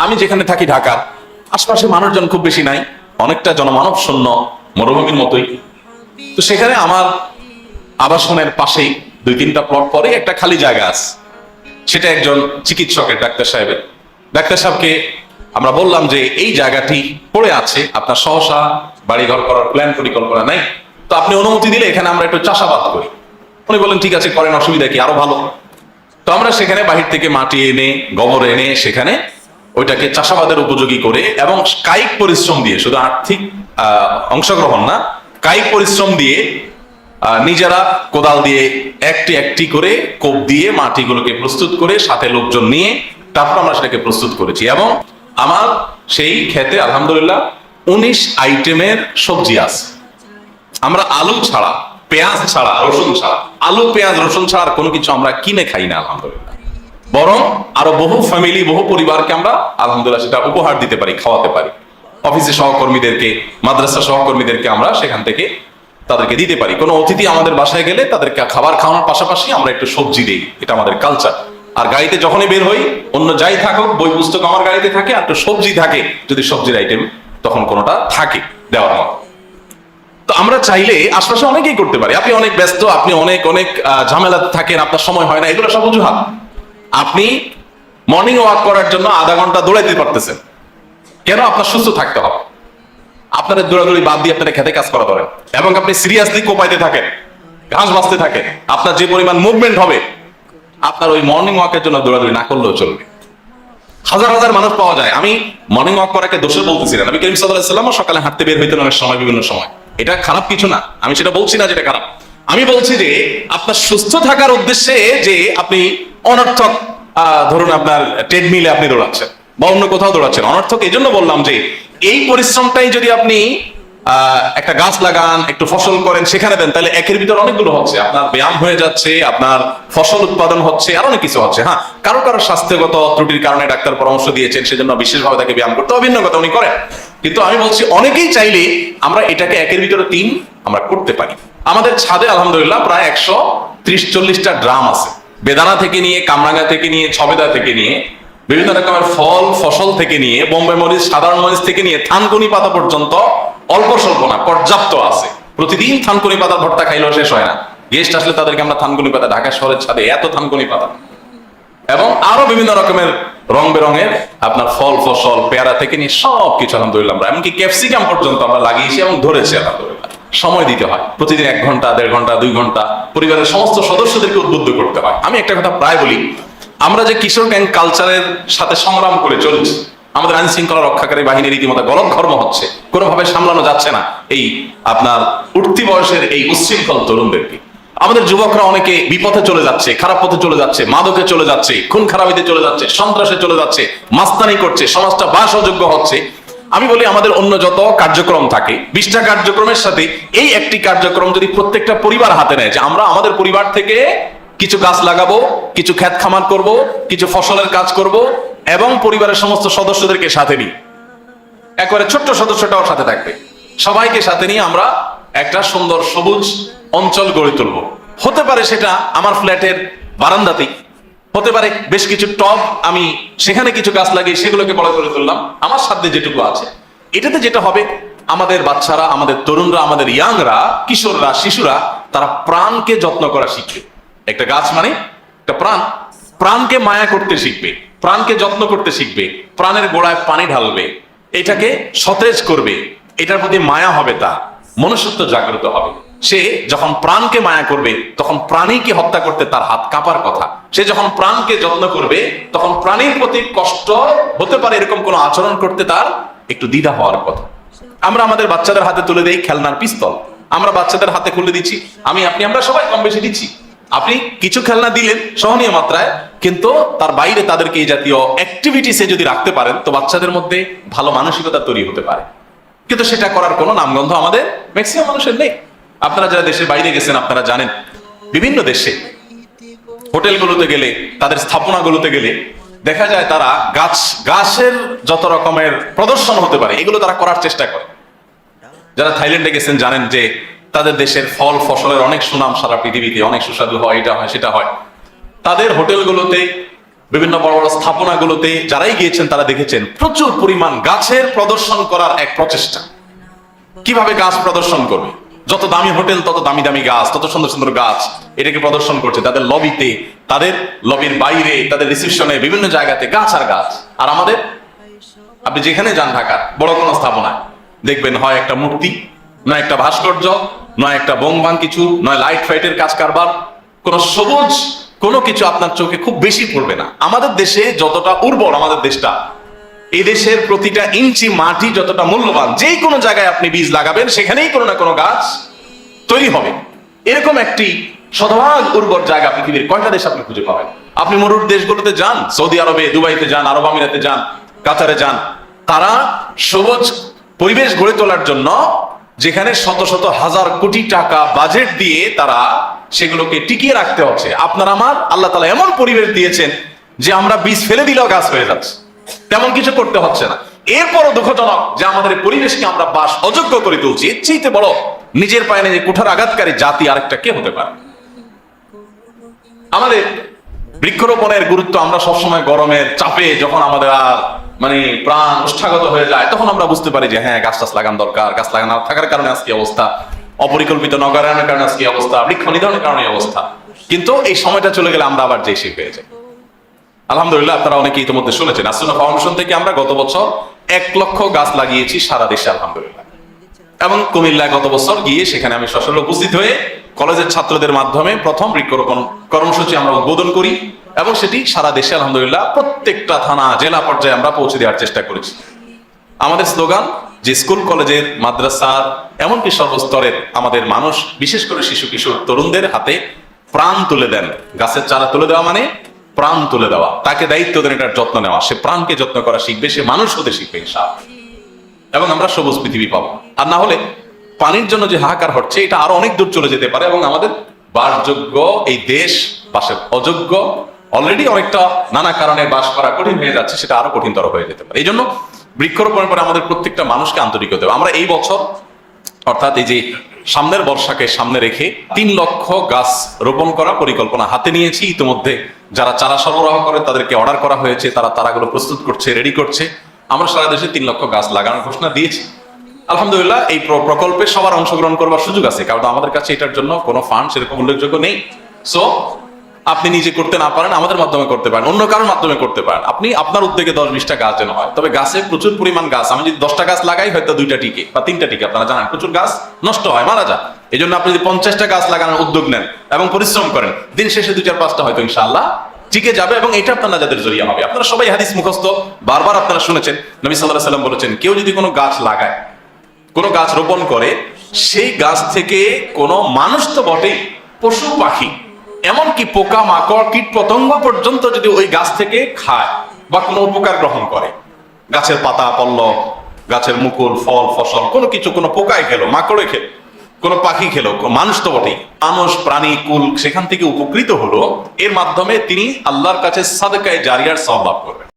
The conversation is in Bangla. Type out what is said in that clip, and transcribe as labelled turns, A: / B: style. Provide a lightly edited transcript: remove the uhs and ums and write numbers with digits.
A: আমি যেখানে থাকি ঢাকা, আশপাশে মানুষজন খুব বেশি নাই, অনেকটা জনমানব শূন্য, মরুভূমির মতোই। তো সেখানে আমার আবাসনের পাশেই 2-3টা প্লট পরে একটা খালি জায়গা আছে। সেটা একজন চিকিৎসকের, ডাক্তার সাহেবের। ডাক্তার সাহেবকে আমরা বললাম যে এই জায়গাটি পড়ে আছে, আপনার সহসা বাড়িঘর করার প্ল্যান পরিকল্পনা নাই, তো আপনি অনুমতি দিলে এখানে আমরা একটু চাষাবাদ করি। উনি বললেন ঠিক আছে করেন, অসুবিধা কি, আরো ভালো। তো আমরা সেখানে বাহির থেকে মাটি এনে, গোবর এনে সেখানে ওইটাকে চাষাবাদের উপযোগী করে এবং কায়িক পরিশ্রম দিয়ে, শুধু আর্থিক অংশগ্রহণ না, কায়িক পরিশ্রম দিয়ে নিজেরা কোদাল দিয়ে একটি একটি করে কোপ দিয়ে মাটিগুলোকে প্রস্তুত করে সাথে লোকজন নিয়ে তারপর আমরা সেটাকে প্রস্তুত করেছি। এবং আমার সেই ক্ষেতে আলহামদুলিল্লাহ 19 আইটেমের সবজি আছে। আমরা আলু ছাড়া, পেঁয়াজ ছাড়া, রসুন ছাড়া, আলু পেঁয়াজ রসুন ছাড়া কোনো কিছু আমরা কিনে খাই না আলহামদুলিল্লাহ। বরং আরো বহু ফ্যামিলি, বহু পরিবারকে আমরা আলহামদুলিল্লাহ সেটা উপহার দিতে পারি, খাওয়াতে পারি। অফিসে সহকর্মীদেরকে, মাদ্রাসা সহকর্মীদেরকে আমরা সেখান থেকে তাদেরকে দিতে পারি। কোনো অতিথি আমাদের বাসায় গেলে তাদেরকে খাবার খাওয়ানোর পাশাপাশি আমরা একটু সবজি দিই, এটা আমাদের কালচার। আর গাড়িতে যখনই বের হই, অন্য যাই থাকুক, বই পুস্তক আমার গাড়িতে থাকে, আর একটু সবজি থাকে, যদি সবজির আইটেম তখন কোনোটা থাকে দেওয়ার মতো। তো আমরা চাইলে আশপাশে অনেকেই করতে পারি। আপনি অনেক ব্যস্ত, আপনি অনেক অনেক ঝামেলাতে থাকেন, আপনার সময় হয় না, এগুলো সব অজুহাত। আপনি মর্নিং ওয়াক করার জন্য আধা ঘন্টা দৌড়াইতে পারতেছেন, কেন? আপনার সুস্থ থাকতে হবে। আপনাদের দৌড়াদৌড়ি বাদ দিয়ে আপনারা খেতে কাজ করা ধরেন এবং আপনি সিরিয়াসলি কোপাইতে থাকেন, ঘাস বাঁচতে থাকেন, আপনার যে পরিমাণ মুভমেন্ট হবে, আপনার ওই মর্নিং ওয়াকের জন্য দৌড়াদৌড়ি না করলেও চলবে। হাজার হাজার মানুষ পাওয়া যায়। আমি মর্নিং ওয়াক করাকে দোষে বলতেছি না। নবী করিম সাল্লাল্লাহু আলাইহি ওয়াসাল্লাম সকালে হাঁটতে বের হইতেন অনেক সময়, বিভিন্ন সময়। এটা খারাপ কিছু না, আমি সেটা বলছি না যেটা খারাপ। আমি বলছি যে আপনার সুস্থ থাকার উদ্দেশ্যে যে আপনি অনর্থক, ধরুন আপনার ট্রেডমিলে আপনি দৌড়াচ্ছেন বা অন্য কোথাও দৌড়াচ্ছেন, অনর্থক এই জন্য বললাম যে এই পরিশ্রমটাই যদি আপনি একটা গাছ লাগান, একটু ফসল করেন, সেখানে দেন, তাহলে একের ভিতর অনেকগুলো হচ্ছে। আপনার ব্যায়াম হয়ে যাচ্ছে, আপনার ফসল উৎপাদন হচ্ছে, আর অনেক কিছু হচ্ছে। হ্যাঁ, কারো কারো স্বাস্থ্যগত ত্রুটির কারণে ডাক্তার পরামর্শ দিয়েছেন, সেজন্য বিশেষভাবে তাকে ব্যায়াম করতে, অভিন্ন কথা উনি করেন। কিন্তু আমি বলছি অনেকেই চাইলে আমরা এটাকে একের ভিতরে 3 আমরা করতে পারি। আমাদের ছাদে আলহামদুলিল্লাহ প্রায় 130-140টা ড্রাম আছে। বেদানা থেকে নিয়ে, কামরাঙ্গা থেকে নিয়ে, ছবেদা থেকে নিয়ে, বিভিন্ন রকমের ফল ফসল থেকে নিয়ে, বোম্বে মরিচ, সাধারণ মরিচ থেকে নিয়ে থানকুনি পাতা পর্যন্ত অল্প স্বল্প না, পর্যাপ্ত আছে। প্রতিদিন থানকুনি পাতা ভর্তা খাইলেও শেষ হয় না। গেস্ট আসলে তাদেরকে আমরা থানকুনি পাতা, ঢাকা শহরের ছাদে এত থানকুনি পাতা, এবং আরো বিভিন্ন রকমের রং বেরঙের আপনার ফল ফসল, পেয়ারা থেকে নিয়ে সবকিছু আলহামদুলিল্লাহ আমরা, এমনকি ক্যাপসিকাম পর্যন্ত আমরা লাগিয়েছি এবং ধরেছি আলহামদুলিল্লাহ। সময় দিতে হয়, প্রতিদিন 1 ঘন্টা, 1.5 ঘন্টা, 2 ঘন্টা পরিবারের সমস্ত সদস্যদেরকে উদ্বুদ্ধ করতে হয়। আমি একটা কথা প্রায় বলি, আমরা যে কিশোর গ্যাং কালচারের সাথে সংগ্রাম করে চলছি, আমাদের আইন শৃঙ্খলা রক্ষাকারী বাহিনীর রীতিমতো গলদঘর্ম হচ্ছে, কোনোভাবে সামলানো যাচ্ছে না এই আপনার উঠতি বয়সের এই উচ্ছৃঙ্খল তরুণদেরকে। আমাদের যুবকরা অনেকে বিপথে চলে যাচ্ছে, খারাপ পথে চলে যাচ্ছে, মাদকে চলে যাচ্ছে, খুন খারাপিতে চলে যাচ্ছে, সন্ত্রাসে চলে যাচ্ছে, মাস্তানি করছে, সমাজটা বাস অযোগ্য হচ্ছে। আমি বলি আমাদের অন্য যত কার্যক্রম থাকে, 20টা কার্যক্রমের সাথে এই একটি কার্যক্রম যদি প্রত্যেকটা পরিবার হাতে নেয়, যে আমরা আমাদের পরিবার থেকে কিছু গাছ লাগাবো, কিছু ক্ষেত খামার করব, কিছু ফসলের কাজ করব, এবং পরিবারের সমস্ত সদস্যদেরকে সাথে নিই, একবারে ছোট্ট সদস্যটাও সাথে থাকবে, সবাইকে সাথে নিয়ে আমরা একটা সুন্দর সবুজ অঞ্চল গড়ে তুলব। হতে পারে সেটা আমার ফ্ল্যাটের বারান্দাতেই, হতে পারে বেশ কিছু টব আমি সেখানে কিছু গাছ লাগিয়ে সেগুলোকে বড় করে তুললাম, আমার সাধ্যে যেটুকু আছে। এটাতে যেটা হবে, আমাদের বাচ্চারা, আমাদের তরুণরা, আমাদের ইয়াংরা, কিশোররা, শিশুরা, তারা প্রাণকে যত্ন করা শিখবে। একটা গাছ মানে একটা প্রাণ, প্রাণকে মায়া করতে শিখবে, প্রাণকে যত্ন করতে শিখবে, প্রাণের গোড়ায় পানি ঢালবে, এটাকে সতেজ করবে, এটার প্রতি মায়া হবে, তার মনুষ্যত্ব জাগ্রত হবে। সে যখন প্রাণকে মায়া করবে, তখন প্রাণীকে হত্যা করতে তার হাত কাঁপার কথা। সে যখন প্রাণকে যত্ন করবে, তখন প্রাণীর প্রতি কষ্ট হতে পারে এরকম কোন আচরণ করতে তার একটু দ্বিধা হওয়ার কথা। আমরা আমাদের বাচ্চাদের হাতে তুলে দেই খেলনার পিস্তল, আমরা বাচ্চাদের হাতে খুলে দিচ্ছি, আমরা সবাই কম বেশি দিচ্ছি। আপনি কিছু খেলনা দিলেন সহনীয় মাত্রায়, কিন্তু তার বাইরে তাদেরকে এই জাতীয় অ্যাক্টিভিটিসে যদি রাখতে পারেন, তো বাচ্চাদের মধ্যে ভালো মানসিকতা তৈরি হতে পারে। কিন্তু সেটা করার কোনো নামগন্ধ আমাদের ম্যাক্সিমাম মানুষের নেই। আপনারা যারা দেশের বাইরে গেছেন, আপনারা জানেন বিভিন্ন দেশে হোটেলগুলোতে গেলে, তাদের স্থাপনাগুলোতে গেলে দেখা যায় তারা গাছের যত রকমের প্রদর্শন হতে পারে এগুলো তারা করার চেষ্টা করে। যারা থাইল্যান্ডে গেছেন জানেন যে তাদের দেশের ফল ফসলের অনেক সুনাম সারা পৃথিবীতে, অনেক সুস্বাদু হয়, এটা হয় সেটা হয়। তাদের হোটেলগুলোতে বিভিন্ন বড় বড় স্থাপনাগুলোতে যারাই গিয়েছেন তারা দেখেছেন প্রচুর পরিমাণ গাছের প্রদর্শন করার এক প্রচেষ্টা। কিভাবে গাছ প্রদর্শন করবে, যত দামি হোটেল তত দামি দামি গাছ, তত সুন্দর সুন্দর গাছ এটাকে প্রদর্শন করছে তাদের লবিতে, তাদের লবির বাইরে, তাদের রিসেপশনে, বিভিন্ন জায়গাতে গাছ আর গাছ। আর আমাদের, আপনি যেখানে যান ঢাকার বড় কোনো স্থাপনায় দেখবেন হয় একটা মূর্তি, নয় একটা ভাস্কর্য, নয় একটা বোমবাং কিছু, নয় লাইট ফাইটের কাজ কারবার, কোন সবুজ কোনো কিছু আপনার চোখে খুব বেশি পড়বে না। আমাদের দেশে যতটা উর্বর আমাদের দেশটা, এই দেশের প্রতিটা ইঞ্চি মাটি যতটা মূল্যবান, যে কোনো জায়গায় আপনি বীজ লাগাবেন সেখানেই কোনো না কোনো গাছ তৈরি হবে। এরকম একটি শতভাগ উর্বর জায়গা পৃথিবীর কয়টা দেশ আপনি খুঁজে পাবেন? আপনি মরুর দেশগুলোতে যান, সৌদি আরবে, দুবাইতে যান, আরব আমিরাতে যান, কাতারে যান, তারা সবুজ পরিবেশ গড়ে তোলার জন্য যেখানে শত শত হাজার কোটি টাকা বাজেট দিয়ে তারা সেগুলোকে টিকিয়ে রাখতে হচ্ছে। আপনার আমার আল্লাহ তাআলা এমন পরিবেশ দিয়েছেন যে আমরা বীজ ফেলে দিলেও গাছ হয়ে যাচ্ছে, তেমন কিছু করতে হচ্ছে না। এরপরও দুঃখজনক যে আমাদের এই পরিবেশকে আমরা বাস অযোগ্য করে তুলছি। এর চেয়ে বড় নিজের পায়ে নিজে কুঠার আঘাতকারী জাতি আরেকটা কে হতে পারে? আমাদের বৃক্ষরোপণের গুরুত্ব আমরা সবসময় গরমের চাপে যখন আমাদের আর মানে প্রাণ ওষ্ঠাগত হয়ে যায় তখন আমরা বুঝতে পারি যে হ্যাঁ গাছ টাছ লাগানো দরকার। গাছ লাগানো থাকার কারণে আজকে অবস্থা, অপরিকল্পিত নগরায়নের কারণে আজকে অবস্থা, বৃক্ষ নিধনের কারণে অবস্থা। কিন্তু এই সময়টা চলে গেলে আমরা আবার যে সেই হয়ে যাই। আলহামদুলিল্লাহ, আপনারা অনেকে ইতিমধ্যে শুনেছেন আসুনা ফাউন্ডেশন থেকে আমরা গত বছর 1 লক্ষ গাছ লাগিয়েছি সারা দেশে আলহামদুলিল্লাহ। এবং কুমিল্লায় গত বছর গিয়ে সেখানে আমি সশরীরে উপস্থিত হয়ে কলেজের ছাত্রদের মাধ্যমে প্রথম বৃক্ষরোপণ কর্মসূচি আমরা উদ্বোধন করি এবং সেটি সারা দেশে আলহামদুলিল্লাহ প্রত্যেকটা থানা জেলা পর্যায়ে আমরা পৌঁছে দেওয়ার চেষ্টা করেছি। আমাদের স্লোগান যে স্কুল কলেজের মাদ্রাসার এমনকি সর্বস্তরের আমাদের মানুষ, বিশেষ করে শিশু কিশোর তরুণদের হাতে প্রাণ তুলে দেন। গাছের চারা তুলে দেওয়া মানে প্রাণ তুলে দেওয়া, তাকে দায়িত্ব দেন এটার যত্ন নেওয়া। সে প্রাণকে যত্ন করা শিখবে, সে মানুষ হতে শিখবে ইনশাআল্লাহ, এবং আমরা সবুজ পৃথিবী পাবো। আর না হলে পানির জন্য যে হাহাকার হচ্ছে এটা আরো অনেক দূর চলে যেতে পারে এবং আমাদের বাসযোগ্য এই দেশ বাসের অযোগ্য, অলরেডি অনেকটা নানা কারণে বাস করা কঠিন হয়ে যাচ্ছে, সেটা আরো কঠিনতর হয়ে যেতে পারে। এই জন্য বৃক্ষরোপণের পরে আমাদের প্রত্যেকটা মানুষকে আন্তরিক হতে হবে। আমরা এই বছর অর্থাৎ এই যে সামনের বর্ষাকে সামনে রেখে 3 লক্ষ গাছ রোপণ করা পরিকল্পনা হাতে নিয়েছি। ইতিমধ্যে যারা চারা সরবরাহ করে তাদেরকে অর্ডার করা হয়েছে, তারা চারাগুলো প্রস্তুত করছে, রেডি করছে। আমরা সারা দেশে 3 লক্ষ গাছ লাগানোর ঘোষণা দিয়েছি। আলহামদুলিল্লাহ, এই প্রকল্পে সবার অংশগ্রহণ করবার সুযোগ আছে, কারণ আমাদের কাছে এটার জন্য কোনো ফান্ড সেরকম উল্লেখযোগ্য নেই। সো আপনি নিজে করতে না পারেন, আমাদের মাধ্যমে করতে পারেন, অন্য কারোর মাধ্যমে করতে পারেন। আপনি আপনার উদ্যোগে 10-20টা গাছ যেন হয়। তবে গাছে প্রচুর পরিমাণ গাছ, আমি যদি 10টা গাছ লাগাই হয়তো 2টা টিকে বা 3টা টিকে। আপনারা জানেন প্রচুর গাছ নষ্ট হয়, মারা যায়। এই জন্য আপনি যদি 50টা গাছ লাগানোর উদ্যোগ নেন এবং পরিশ্রম করেন, দিন শেষে 2-4-5টা হয়তো ইনশাআল্লাহ টিকে যাবে এবং এটা আপনার নাজাতের জরিয়া হবে। আপনারা সবাই হাদিস মুখস্থ, বারবার আপনারা শুনেছেন নবী সাল্লাল্লাহু আলাইহি ওয়াসাল্লাম বলেছেন, কেউ যদি কোনো গাছ লাগায়, কোনো গাছ রোপণ করে, সেই গাছ থেকে কোনো মানুষ তো বটেই, পশু পাখি এমনকি পোকা মাকড় কীট পতঙ্গ পর্যন্ত যদি ওই গাছ থেকে খায় বা কোনো উপকার গ্রহণ করে, গাছের পাতা পল্লব, গাছের মুকুল, ফল, ফসল, কোনো কিছু, কোনো পোকায় খেলো, মাকড়ে খেলো, কোনো পাখি খেলো, মানুষ তো বটেই, মানুষ প্রাণী কুল সেখান থেকে উপকৃত হলো, এর মাধ্যমে তিনি আল্লাহর কাছে সাদকায়ে জারিয়ার সওয়াব লাভ করবেন।